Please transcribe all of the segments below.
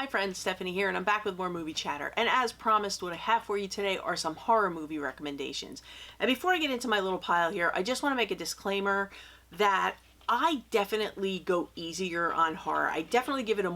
friends, Stephanie here, and I'm back with more movie chatter. And as promised, what I have for you today are some horror movie recommendations. And before I get into my little pile here, I just want to make a disclaimer that I definitely go easier on horror. I definitely give it a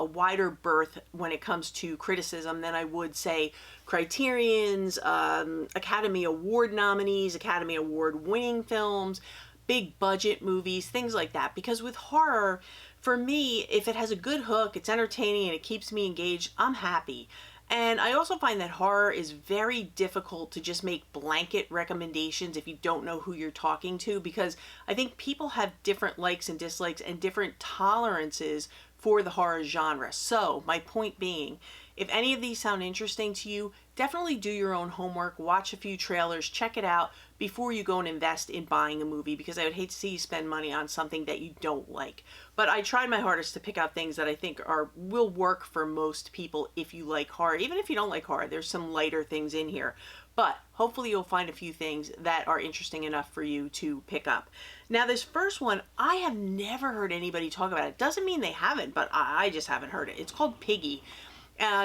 wider berth when it comes to criticism than I would say Criterion's, Academy Award nominees, Academy Award winning films, big budget movies, things like that. Because with horror, for me, if it has a good hook, it's entertaining, and it keeps me engaged, I'm happy. And I also find that horror is very difficult to just make blanket recommendations if you don't know who you're talking to, because I think people have different likes and dislikes and different tolerances for the horror genre. So my point being, if any of these sound interesting to you, definitely do your own homework, watch a few trailers, check it out before you go and invest in buying a movie, because I would hate to see you spend money on something that you don't like. But I tried my hardest to pick out things that I think will work for most people if you like horror. Even if you don't like horror, there's some lighter things in here. But hopefully you'll find a few things that are interesting enough for you to pick up. Now, this first one, I have never heard anybody talk about it. Doesn't mean they haven't, but I just haven't heard it. It's called Piggy.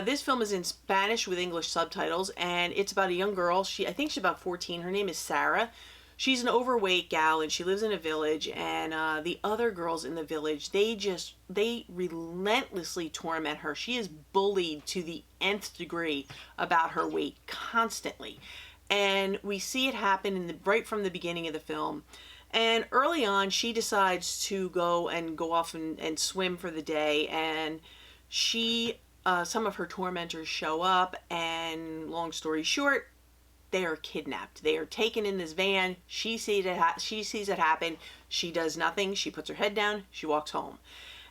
This film is in Spanish with English subtitles, and it's about a young girl. I think she's about 14. Her name is Sarah. She's an overweight gal, and she lives in a village, and the other girls in the village, they relentlessly torment her. She is bullied to the nth degree about her weight constantly. And we see it happen right from the beginning of the film. And early on, she decides to go off and swim for the day, and some of her tormentors show up, and long story short, they are kidnapped. They are taken in this van. She sees it happen. She does nothing. She puts her head down. She walks home.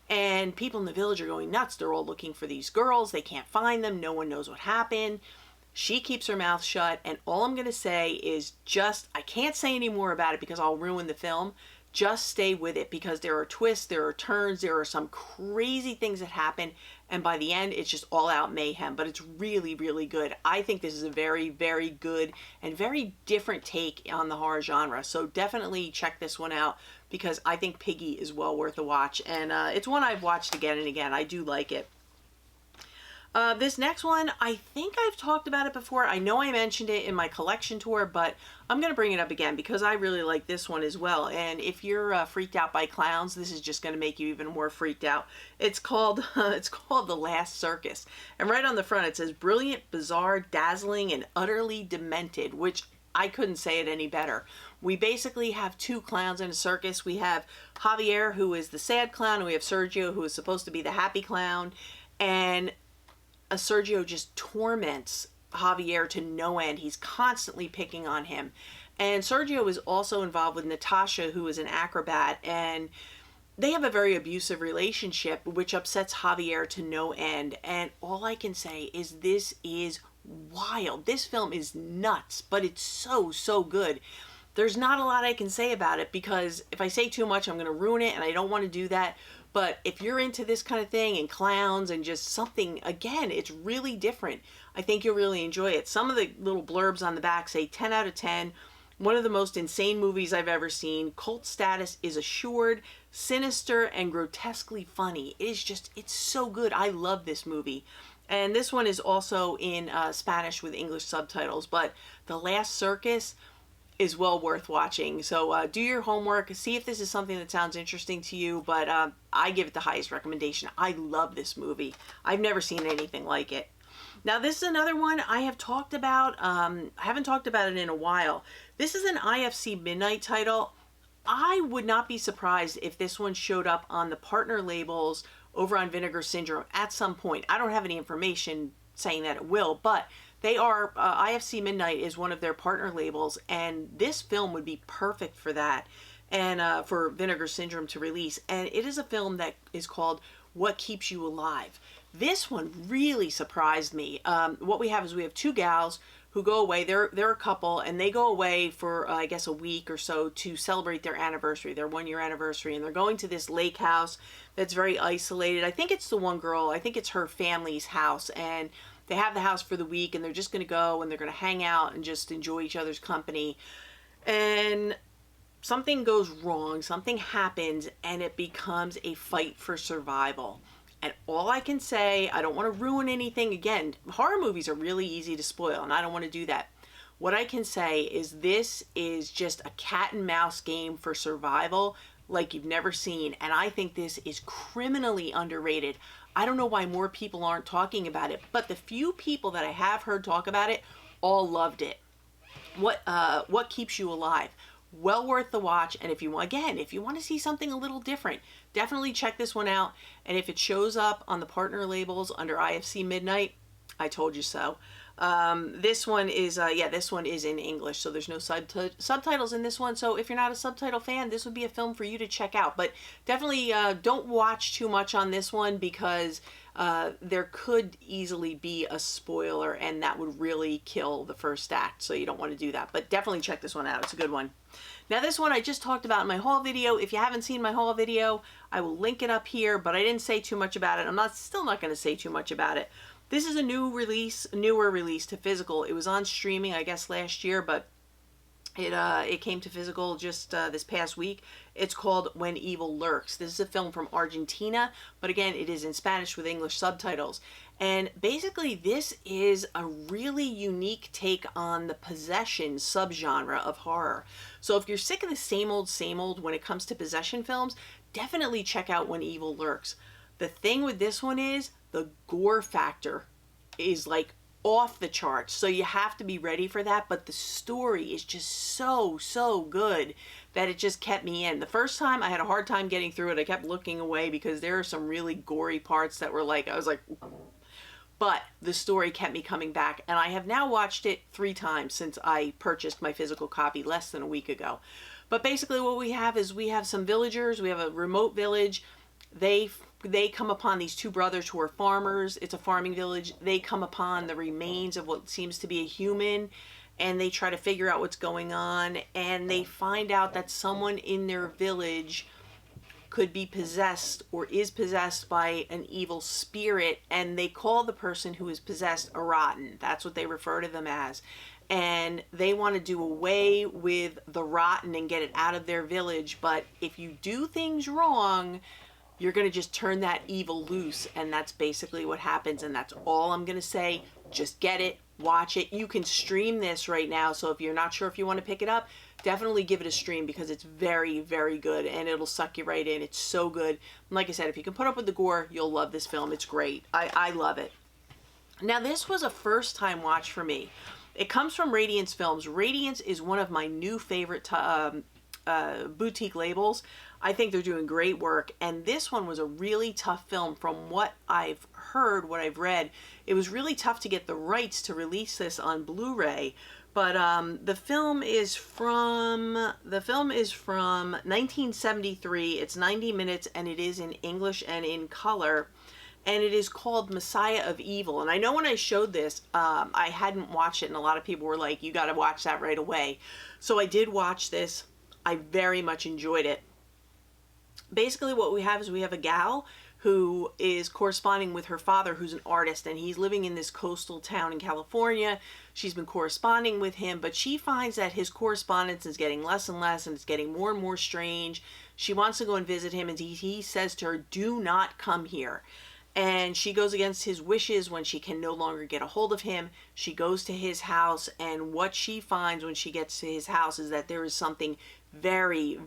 And people in the village are going nuts. They're all looking for these girls. They can't find them. No one knows what happened. She keeps her mouth shut. And all I'm going to say is I can't say any more about it because I'll ruin the film. Just stay with it, because there are twists, there are turns, there are some crazy things that happen, and by the end, it's just all out mayhem, but it's really, really good. I think this is a very, very good and very different take on the horror genre, so definitely check this one out, because I think Piggy is well worth a watch, and it's one I've watched again and again. I do like it. This next one, I think I've talked about it before. I know I mentioned it in my collection tour, but I'm going to bring it up again because I really like this one as well. And if you're freaked out by clowns, this is just going to make you even more freaked out. It's called The Last Circus. And right on the front it says, brilliant, bizarre, dazzling, and utterly demented, which I couldn't say it any better. We basically have two clowns in a circus. We have Javier, who is the sad clown, and we have Sergio, who is supposed to be the happy clown. And Sergio just torments Javier to no end. He's constantly picking on him. And Sergio is also involved with Natasha, who is an acrobat, and they have a very abusive relationship, which upsets Javier to no end. And all I can say is this is wild. This film is nuts, but it's so, so good. There's not a lot I can say about it, because if I say too much, I'm going to ruin it, and I don't want to do that. But if you're into this kind of thing and clowns and just something, again, it's really different. I think you'll really enjoy it. Some of the little blurbs on the back say 10 out of 10. One of the most insane movies I've ever seen. Cult status is assured. Sinister and grotesquely funny. It's so good. I love this movie. And this one is also in Spanish with English subtitles. But The Last Circus is well worth watching. So do your homework, see if this is something that sounds interesting to you, but I give it the highest recommendation. I love this movie. I've never seen anything like it. Now, this is another one I have talked about. I haven't talked about it in a while. This is an IFC Midnight title. I would not be surprised if this one showed up on the partner labels over on Vinegar Syndrome at some point. I don't have any information saying that it will, but they are, IFC Midnight is one of their partner labels, and this film would be perfect for that, and for Vinegar Syndrome to release. And it is a film that is called What Keeps You Alive. This one really surprised me. What we have is we have two gals who go away. They're a couple, and they go away for, I guess, a week or so to celebrate their anniversary, their 1-year anniversary, and they're going to this lake house that's very isolated. I think it's the one girl, I think it's her family's house, and they have the house for the week, and they're just going to go, and they're going to hang out and just enjoy each other's company. And something goes wrong, something happens, and it becomes a fight for survival. And all I can say, I don't want to ruin anything. Again, horror movies are really easy to spoil, and I don't want to do that. What I can say is this is just a cat and mouse game for survival like you've never seen. And I think this is criminally underrated. I don't know why more people aren't talking about it, but the few people that I have heard talk about it all loved it. What keeps you alive? Well worth the watch. And if you want, again, if you want to see something a little different, definitely check this one out. And if it shows up on the partner labels under IFC Midnight, I told you so. This one is this one is in English, so there's no subtitles in this one. So if you're not a subtitle fan, this would be a film for you to check out. But definitely don't watch too much on this one, because there could easily be a spoiler, and that would really kill the first act. So you don't want to do that. But definitely check this one out. It's a good one. Now this one I just talked about in my haul video. If you haven't seen my haul video, I will link it up here, but I didn't say too much about it. I'm still not going to say too much about it. This is a newer release to physical. It was on streaming, I guess, last year, but it came to physical just this past week. It's called When Evil Lurks. This is a film from Argentina, but again, it is in Spanish with English subtitles. And basically, this is a really unique take on the possession subgenre of horror. So if you're sick of the same old when it comes to possession films, definitely check out When Evil Lurks. The thing with this one is the gore factor is like off the charts. So you have to be ready for that. But the story is just so good that it just kept me in. The first time I had a hard time getting through it. I kept looking away because there are some really gory parts that were like, I was like, but the story kept me coming back. And I have now watched it 3 times since I purchased my physical copy less than a week ago. But basically what we have is we have some villagers. We have a remote village. They come upon these 2 brothers who are farmers. It's a farming village. They come upon the remains of what seems to be a human, and they try to figure out what's going on, and they find out that someone in their village could be possessed or is possessed by an evil spirit, and they call the person who is possessed a rotten. That's what they refer to them as. And they want to do away with the rotten and get it out of their village, but if you do things wrong, you're going to just turn that evil loose, and that's basically what happens, and that's all I'm going to say. Just get it, watch it. You can stream this right now, so if you're not sure if you want to pick it up, definitely give it a stream, because it's very good, and it'll suck you right in. It's so good. And like I said, if you can put up with the gore, you'll love this film. It's great. I love it. Now, this was a first-time watch for me. It comes from Radiance Films. Radiance is one of my new favorite boutique labels. I think they're doing great work, and this one was a really tough film. From what I've heard, what I've read, it was really tough to get the rights to release this on Blu-ray. But the film is from 1973. It's 90 minutes, and it is in English and in color. And it is called Messiah of Evil. And I know when I showed this, I hadn't watched it, and a lot of people were like, you got to watch that right away. So I did watch this. I very much enjoyed it. Basically what we have is we have a gal who is corresponding with her father, who's an artist, and he's living in this coastal town in California. She's been corresponding with him, but she finds that his correspondence is getting less and less, and it's getting more and more strange. She wants to go and visit him, and he says to her, do not come here. And she goes against his wishes when she can no longer get a hold of him. She goes to his house, and what she finds when she gets to his house is that there is something very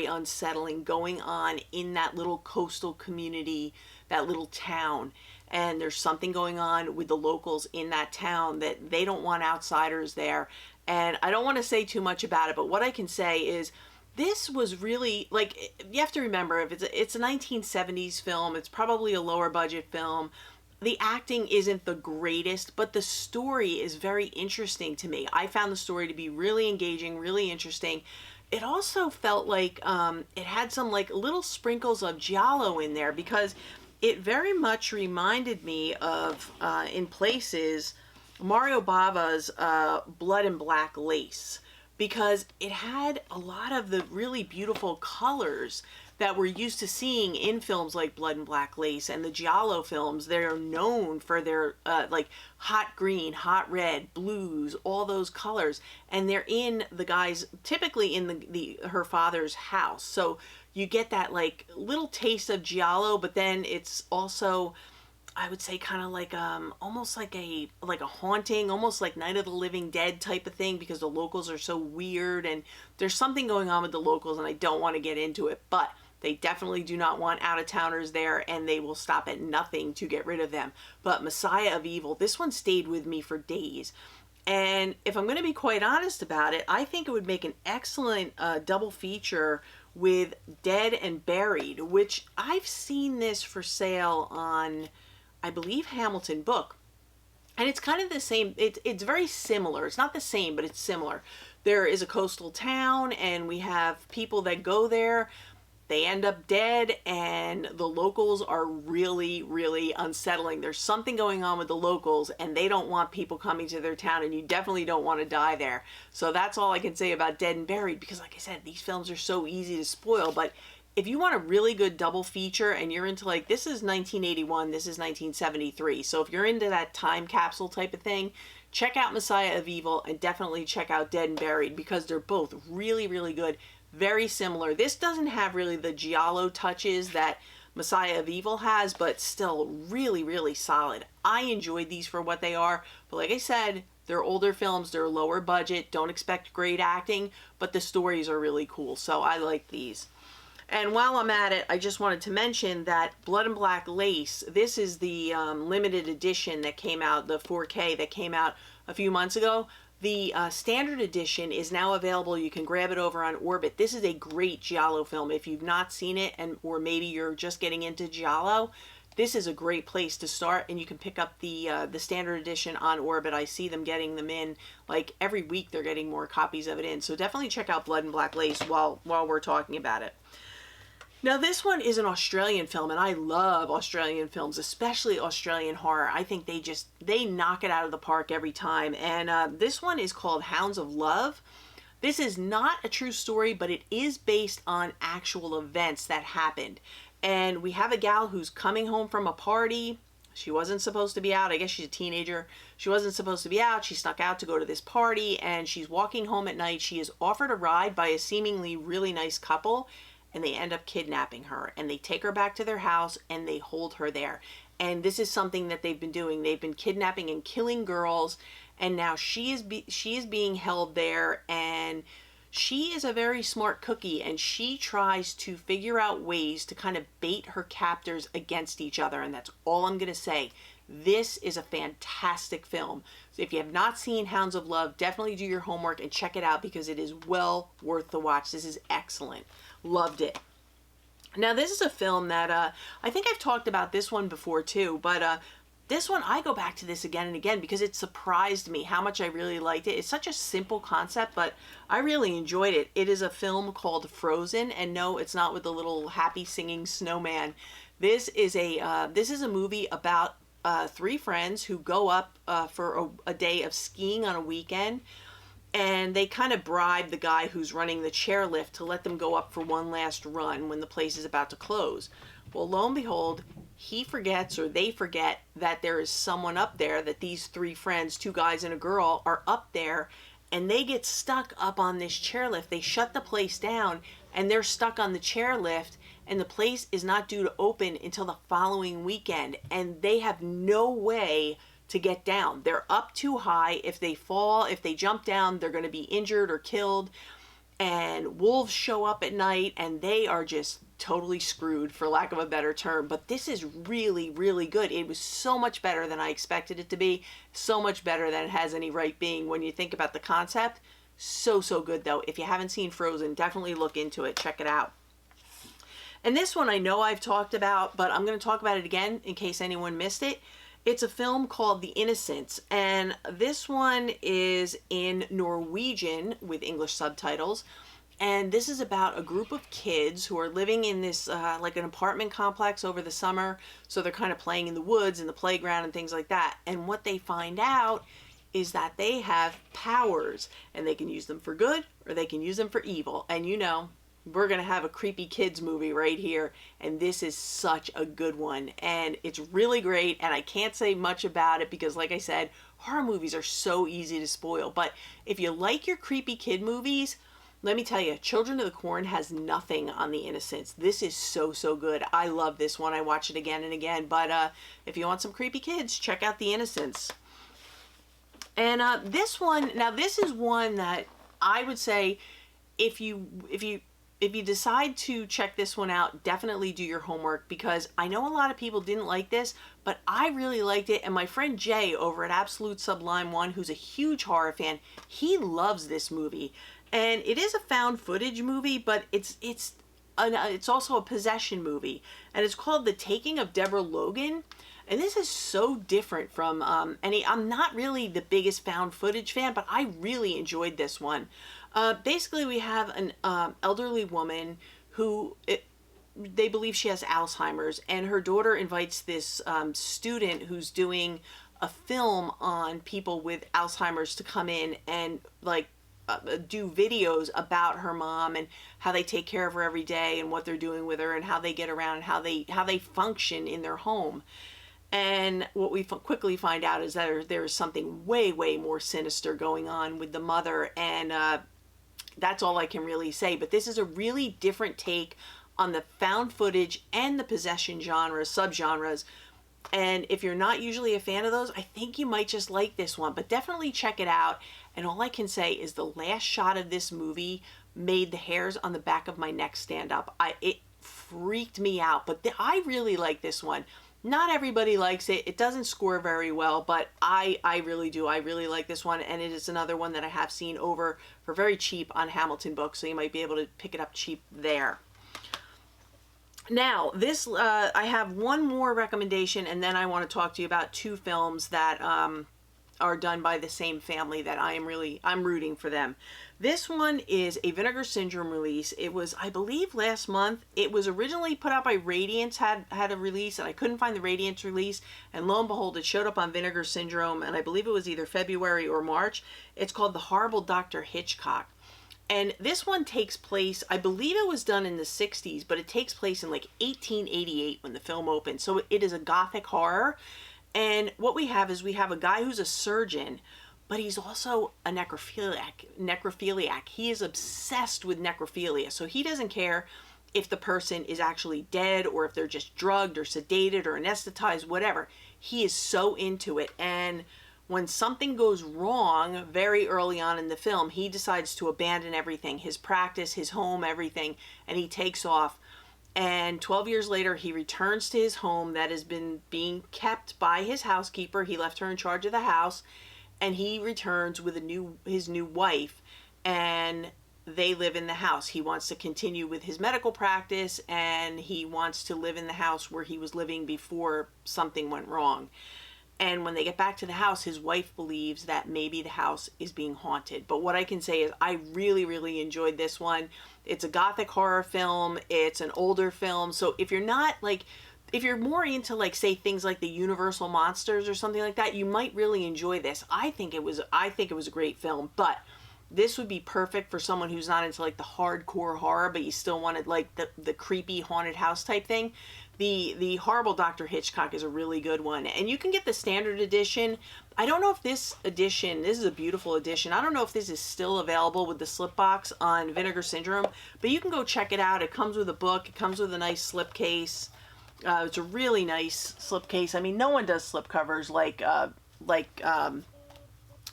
unsettling going on in that little coastal community, that little town. And there's something going on with the locals in that town that they don't want outsiders there. And I don't want to say too much about it, but what I can say is this was really, like, you have to remember, if it's a 1970s film, it's probably a lower budget film. The acting isn't the greatest, but the story is very interesting to me. I found the story to be really engaging, really interesting. It also felt like it had some like little sprinkles of giallo in there, because it very much reminded me of, in places, Mario Bava's Blood and Black Lace, because it had a lot of the really beautiful colors that we're used to seeing in films like Blood and Black Lace and the giallo films. They're known for their like hot green, hot red, blues, all those colors, and they're in the guys, typically in her father's house. So you get that like little taste of giallo, but then it's also, I would say, kind of like almost like a haunting, almost like Night of the Living Dead type of thing, because the locals are so weird and there's something going on with the locals, and I don't want to get into it, but they definitely do not want out-of-towners there, and they will stop at nothing to get rid of them. But Messiah of Evil, this one stayed with me for days. And if I'm going to be quite honest about it, I think it would make an excellent double feature with Dead and Buried, which I've seen this for sale on, I believe, Hamilton Book. And it's kind of the same. It's very similar. It's not the same, but it's similar. There is a coastal town, and we have people that go there. They end up dead, and the locals are really, really unsettling. There's something going on with the locals, and they don't want people coming to their town, and you definitely don't want to die there. So that's all I can say about Dead and Buried, because like I said, these films are so easy to spoil. But if you want a really good double feature, and you're into, like, this is 1981, this is 1973. So if you're into that time capsule type of thing, check out Messiah of Evil, and definitely check out Dead and Buried, because they're both really, really good. Very similar. This doesn't have really the giallo touches that Messiah of Evil has, but still really, really solid. I enjoyed these for what they are, but like I said, they're older films, they're lower budget, don't expect great acting, but the stories are really cool, so I like these. And while I'm at it, I just wanted to mention that Blood and Black Lace, this is the limited edition that came out, the 4K that came out a few months ago. The standard edition is now available. You can grab it over on Orbit. This is a great giallo film. If you've not seen it, or maybe you're just getting into giallo, this is a great place to start, and you can pick up the standard edition on Orbit. I see them getting them in, like, every week they're getting more copies of it in. So definitely check out Blood and Black Lace while we're talking about it. Now, this one is an Australian film, and I love Australian films, especially Australian horror. I think they knock it out of the park every time. And this one is called Hounds of Love. This is not a true story, but it is based on actual events that happened. And we have a gal who's coming home from a party. She wasn't supposed to be out. I guess she's a teenager. She wasn't supposed to be out. She snuck out to go to this party, and she's walking home at night. She is offered a ride by a seemingly really nice couple, and they end up kidnapping her, and they take her back to their house, and they hold her there. And this is something that they've been doing. They've been kidnapping and killing girls, and now she is being held there, and she is a very smart cookie, and she tries to figure out ways to kind of bait her captors against each other, and that's all I'm going to say. This is a fantastic film. So if you have not seen Hounds of Love, definitely do your homework and check it out, because it is well worth the watch. This is excellent. Loved it. Now, this is a film that I think I've talked about this one before too, but this one, I go back to this again and again because it surprised me how much I really liked it. It's such a simple concept, but I really enjoyed it. It is a film called Frozen, and no, it's not with the little happy singing snowman. This is a movie about three friends who go up for a day of skiing on a weekend, and they kind of bribe the guy who's running the chairlift to let them go up for one last run when the place is about to close. Well, lo and behold, he forgets, or they forget, that there is someone up there, that these three friends, two guys and a girl, are up there, and they get stuck up on this chairlift. They shut the place down, and they're stuck on the chairlift, and the place is not due to open until the following weekend, and they have no way to get down. They're up too high. If they fall, if they jump down, they're going to be injured or killed. And wolves show up at night, and they are just totally screwed, for lack of a better term. But this is really, really good. It was so much better than I expected it to be. So much better than it has any right being when you think about the concept. So good, though. If you haven't seen Frozen, definitely look into it. Check it out. And this one I know I've talked about, but I'm going to talk about it again in case anyone missed it. It's a film called The Innocence, and this one is in Norwegian with English subtitles, and this is about a group of kids who are living in this like an apartment complex over the summer, so they're kind of playing in the woods and the playground and things like that, and what they find out is that they have powers, and they can use them for good or they can use them for evil. And you know, we're going to have a creepy kids movie right here, and this is such a good one, and it's really great, and I can't say much about it because, like I said, horror movies are so easy to spoil. But if you like your creepy kid movies, let me tell you, Children of the Corn has nothing on the Innocence. This is so, so good. I love this one. I watch it again and again. But if you want some creepy kids, check out the Innocence. And this one, now this is one that I would say, if you decide to check this one out, definitely do your homework, because I know a lot of people didn't like this, but I really liked it. And my friend Jay over at Absolute Sublime One, who's a huge horror fan, he loves this movie. And it is a found footage movie, but it's also a possession movie. And it's called The Taking of Deborah Logan. And this is so different from I'm not really the biggest found footage fan, but I really enjoyed this one. Basically, we have an elderly woman who, they believe she has Alzheimer's, and her daughter invites this student who's doing a film on people with Alzheimer's to come in and like do videos about her mom and how they take care of her every day and what they're doing with her and how they get around and how they function in their home. And what we quickly find out is that there is something way, way more sinister going on with the mother, and that's all I can really say. But this is a really different take on the found footage and the possession subgenres. And if you're not usually a fan of those, I think you might just like this one. But definitely check it out. And all I can say is the last shot of this movie made the hairs on the back of my neck stand up. It freaked me out. But I really like this one. Not everybody likes it. It doesn't score very well, but I really do. I really like this one, and it is another one that I have seen over for very cheap on Hamilton Books, so you might be able to pick it up cheap there. Now, this I have one more recommendation, and then I want to talk to you about two films that are done by the same family that I'm rooting for them. This one is a Vinegar Syndrome release. It was, I believe, last month. It was originally put out by Radiance, had a release, and I couldn't find the Radiance release, and lo and behold, it showed up on Vinegar Syndrome, and I believe it was either February or March. It's called The Horrible Dr. Hitchcock. And this one takes place, I believe it was done in the 60s, but it takes place in like 1888 when the film opened. So it is a gothic horror. And what we have is we have a guy who's a surgeon, but he's also a necrophiliac. He is obsessed with necrophilia. So he doesn't care if the person is actually dead or if they're just drugged or sedated or anesthetized, whatever. He is so into it. And when something goes wrong very early on in the film, he decides to abandon everything, his practice, his home, everything, and he takes off. And 12 years later, he returns to his home that has been being kept by his housekeeper. He left her in charge of the house, and he returns with his new wife, and they live in the house. He wants to continue with his medical practice, and he wants to live in the house where he was living before something went wrong. And when they get back to the house, his wife believes that maybe the house is being haunted. But what I can say is I really, really enjoyed this one. It's a gothic horror film. It's an older film. So if you're not like, if you're more into like, say, things like the Universal Monsters or something like that, you might really enjoy this. I think it was a great film, but this would be perfect for someone who's not into like the hardcore horror, but you still wanted like the creepy haunted house type thing. The Horrible Dr. Hitchcock is a really good one. And you can get the standard edition. I don't know if this is a beautiful edition. I don't know if this is still available with the slip box on Vinegar Syndrome, but you can go check it out. It comes with a book. It comes with a nice slip case. It's a really nice slip case. I mean, no one does slip covers like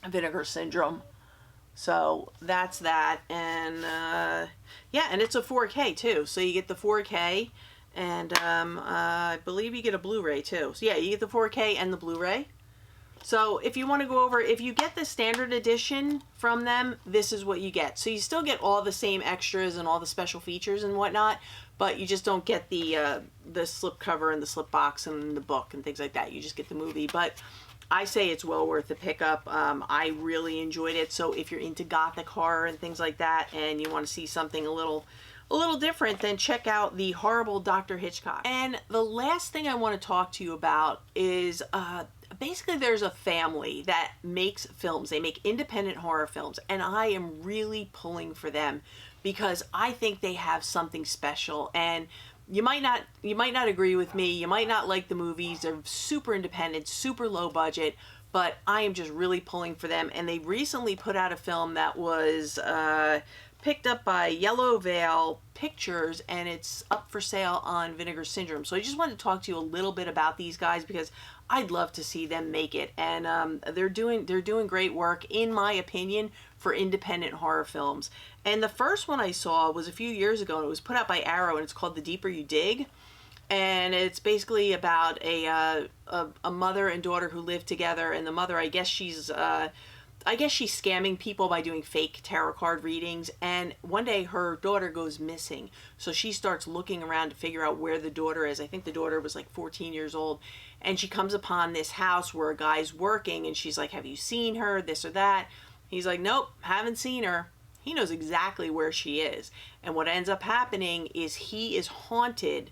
Vinegar Syndrome. So that's that. And yeah, and it's a 4K too. So you get the 4K. And I believe you get a Blu-ray too. So yeah, you get the 4K and the Blu-ray. So if you want to go over, if you get the standard edition from them, this is what you get. So you still get all the same extras and all the special features and whatnot, but you just don't get the slip cover and the slip box and the book and things like that. You just get the movie. But I say it's well worth the pickup. I really enjoyed it. So if you're into gothic horror and things like that, and you want to see something a little different, then check out The Horrible Dr. Hitchcock. And the last thing I want to talk to you about is basically there's a family that makes films. They make independent horror films, and I am really pulling for them because I think they have something special. And you might not agree with me. You might not like the movies. They're super independent, super low budget, but I am just really pulling for them. And they recently put out a film that was picked up by Yellow Veil Pictures, and it's up for sale on Vinegar Syndrome. So I just wanted to talk to you a little bit about these guys because I'd love to see them make it, and they're doing great work, in my opinion, for independent horror films. And the first one I saw was a few years ago, and it was put out by Arrow, and it's called The Deeper You Dig. And it's basically about a mother and daughter who live together, and the mother, I guess she's scamming people by doing fake tarot card readings, and one day her daughter goes missing. So she starts looking around to figure out where the daughter is. I think the daughter was like 14 years old, and she comes upon this house where a guy's working, and she's like, "Have you seen her? This or that?" He's like, "Nope, haven't seen her." He knows exactly where she is. And what ends up happening is he is haunted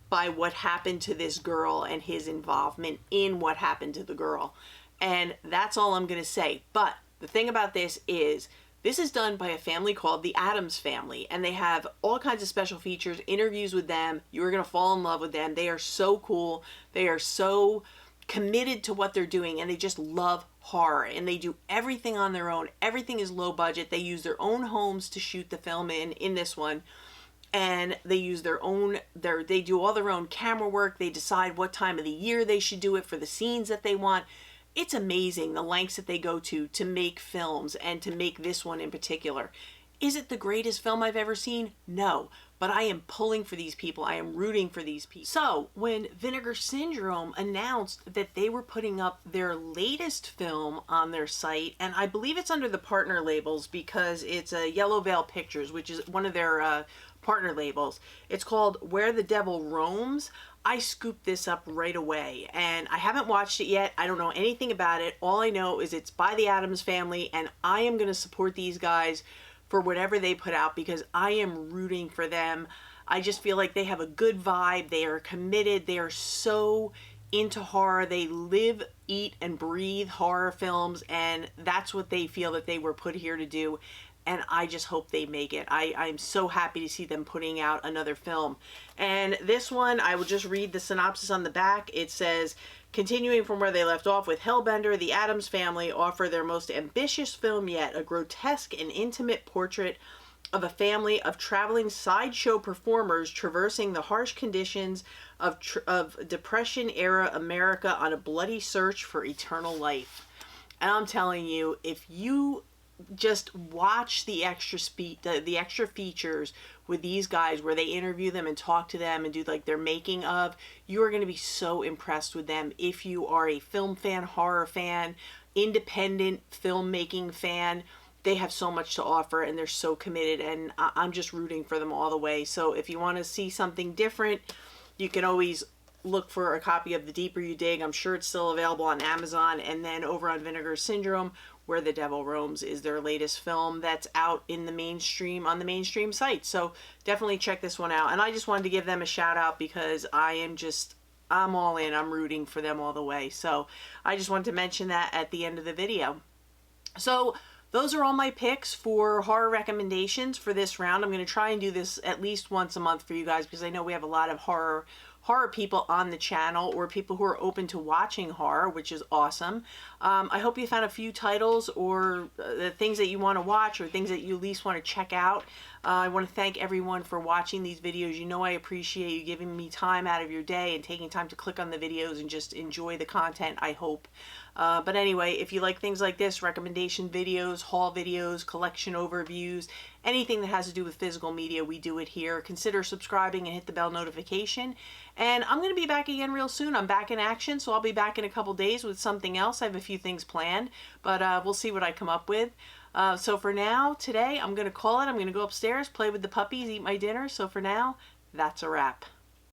by what happened to this girl and his involvement in what happened to the girl. And that's all I'm going to say. But the thing about this is done by a family called the Addams Family, and they have all kinds of special features, interviews with them. You're going to fall in love with them. They are so cool. They are so committed to what they're doing, and they just love horror, and they do everything on their own. Everything is low budget. They use their own homes to shoot the film in this one. And they use they do all their own camera work. They decide what time of the year they should do it for the scenes that they want. It's amazing the lengths that they go to make films, and to make this one in particular. Is it the greatest film I've ever seen? No, but I am pulling for these people. I am rooting for these people. So when Vinegar Syndrome announced that they were putting up their latest film on their site, and I believe it's under the partner labels because it's a Yellow Veil Pictures, which is one of their partner labels. It's called Where the Devil Roams. I scooped this up right away, and I haven't watched it yet. I don't know anything about it. All I know is it's by the Addams Family, and I am going to support these guys for whatever they put out because I am rooting for them. I just feel like they have a good vibe. They are committed. They are so into horror. They live, eat, and breathe horror films, and that's what they feel that they were put here to do. And I just hope they make it. I'm so happy to see them putting out another film. And this one, I will just read the synopsis on the back. It says, continuing from where they left off with Hellbender, the Addams Family offer their most ambitious film yet, a grotesque and intimate portrait of a family of traveling sideshow performers traversing the harsh conditions of Depression-era America on a bloody search for eternal life. And I'm telling you, if you just watch the extra features with these guys where they interview them and talk to them and do like their making of, you are going to be so impressed with them. If you are a film fan, horror fan, independent filmmaking fan, they have so much to offer, and they're so committed, and I'm just rooting for them all the way. So if you want to see something different, you can always look for a copy of The Deeper You Dig. I'm sure it's still available on Amazon. And then over on Vinegar Syndrome, Where the Devil Roams is their latest film that's out in the mainstream, on the mainstream site. So definitely check this one out. And I just wanted to give them a shout out because I'm all in. I'm rooting for them all the way. So I just wanted to mention that at the end of the video. So those are all my picks for horror recommendations for this round. I'm going to try and do this at least once a month for you guys because I know we have a lot of horror people on the channel, or people who are open to watching horror, which is awesome. I hope you found a few titles or the things that you want to watch or things that you at least want to check out. I want to thank everyone for watching these videos. You know I appreciate you giving me time out of your day and taking time to click on the videos and just enjoy the content, I hope. But anyway, if you like things like this, recommendation videos, haul videos, collection overviews, anything that has to do with physical media, we do it here. Consider subscribing and hit the bell notification. And I'm going to be back again real soon. I'm back in action, so I'll be back in a couple days with something else. I have a few things planned, but we'll see what I come up with. So for now, today, I'm going to call it. I'm going to go upstairs, play with the puppies, eat my dinner. So for now, that's a wrap.